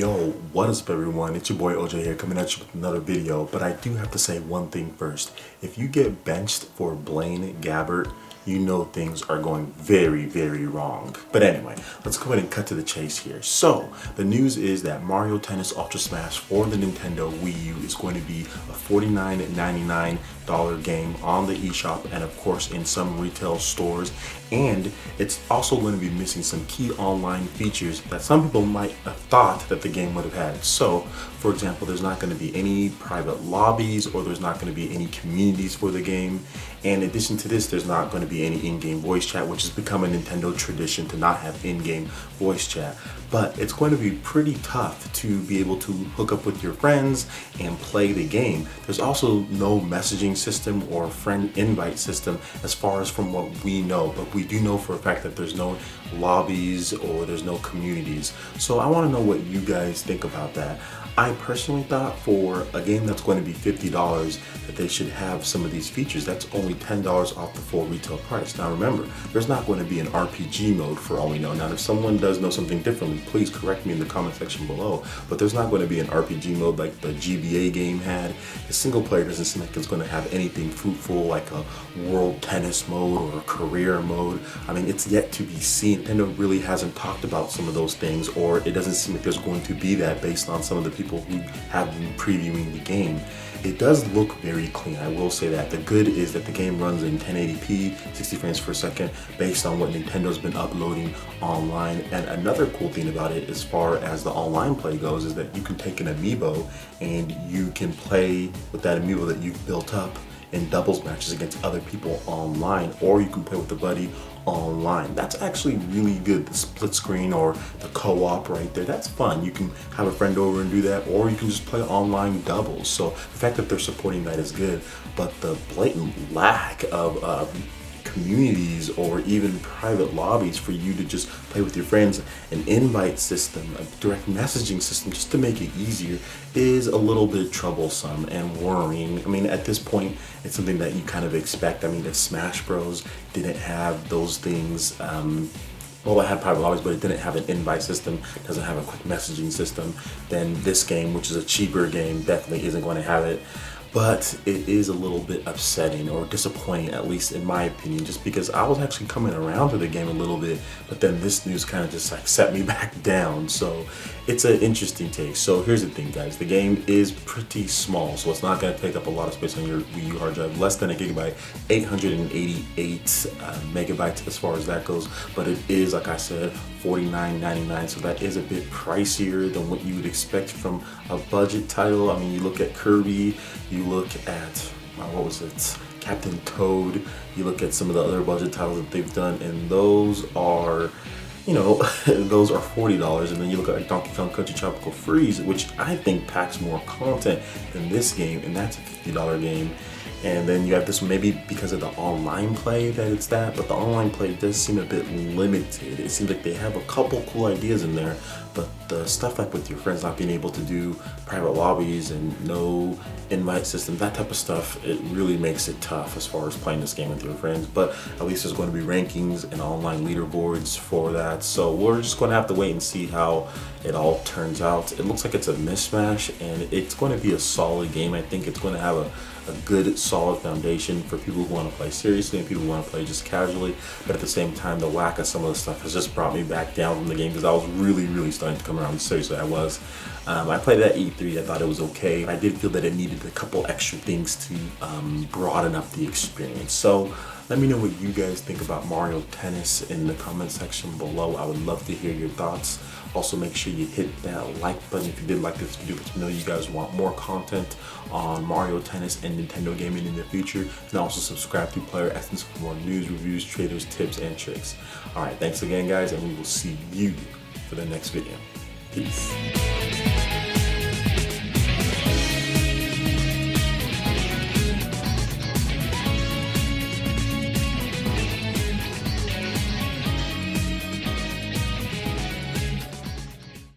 Yo, what is up everyone? It's your boy OJ here coming at you with another video, but I do have to say one thing first. If you get benched for Blaine Gabbert, you know things are going very, very wrong. But anyway, let's go ahead and cut to the chase here. So, the news is that Mario Tennis Ultra Smash for the Nintendo Wii U is going to be a $49.99 game on the eShop and of course in some retail stores. And it's also going to be missing some key online features that some people might have thought that the game would have had. So, for example, there's not going to be any private lobbies or there's not going to be any communities for the game. And in addition to this, there's not going to be any in-game voice chat, which has become a Nintendo tradition to not have in-game voice chat. But it's going to be pretty tough to be able to hook up with your friends and play the game. There's also no messaging system or friend invite system as far as from what we know, but we do know for a fact that there's no lobbies or there's no communities. So I want to know what you guys think about that. I personally thought for a game that's going to be $50 that they should have some of these features. That's only $10 off the full retail price. Now remember, there's not going to be an RPG mode for all we know. Now if someone does know something differently, please correct me in the comment section below, but there's not going to be an RPG mode like the GBA game had. The single player doesn't seem like it's going to have anything fruitful like a world tennis mode or a career mode. I mean, it's yet to be seen. Nintendo really hasn't talked about some of those things, or it doesn't seem like there's going to be that based on some of the people who have been previewing the game. It does look very clean, I will say that. The good is that the game runs in 1080p, 60 frames per second, based on what Nintendo's been uploading online. And another cool thing about it, as far as the online play goes, is that you can take an amiibo and you can play with that amiibo that you've built up in doubles matches against other people online, or you can play with a buddy online. That's actually really good. The split screen or the co-op right there, that's fun. You can have a friend over and do that, or you can just play online doubles. So the fact that they're supporting that is good, but the blatant lack of communities or even private lobbies for you to just play with your friends, an invite system, a direct messaging system just to make it easier is a little bit troublesome and worrying. I mean, at this point, it's something that you kind of expect. I mean, if Smash Bros didn't have those things, well, it had private lobbies, but it didn't have an invite system, doesn't have a quick messaging system, then this game, which is a cheaper game, definitely isn't going to have it. But it is a little bit upsetting or disappointing, at least in my opinion, just because I was actually coming around to the game a little bit, but then this news kind of just like set me back down. So it's an interesting take. So here's the thing, guys, the game is pretty small, so it's not going to take up a lot of space on your Wii U hard drive, less than a gigabyte, 888 megabytes as far as that goes, but it is, like I said, $49.99, so that is a bit pricier than what you would expect from a budget title. I mean, you look at Kirby, you look at, what was it, Captain Toad, you look at some of the other budget titles that they've done, and those are, you know, those are $40, and then you look at Donkey Kong Country Tropical Freeze, which I think packs more content than this game, and that's a $50 game. And then you have this one, maybe because of the online play that it's that, but the online play does seem a bit limited. It seems like they have a couple cool ideas in there, but the stuff like with your friends not being able to do private lobbies and no invite system, that type of stuff, it really makes it tough as far as playing this game with your friends. But at least there's going to be rankings and online leaderboards for that. So we're just going to have to wait and see how it all turns out. It looks like it's a mishmash, and it's going to be a solid game. I think it's going to have a good solid foundation for people who want to play seriously and people who want to play just casually. But at the same time, the lack of some of the stuff has just brought me back down from the game, because I was really starting to come around. Seriously, I was. I played it at E3. I thought it was okay. I did feel that it needed a couple extra things to broaden up the experience. So let me know what you guys think about Mario Tennis in the comment section below. I would love to hear your thoughts. Also, make sure you hit that like button if you did like this video, let me know you guys want more content on Mario Tennis and Nintendo gaming in the future. And also subscribe to PlayerEssence for more news, reviews, traders, tips, and tricks. Alright, thanks again, guys, and we will see you for the next video. Peace.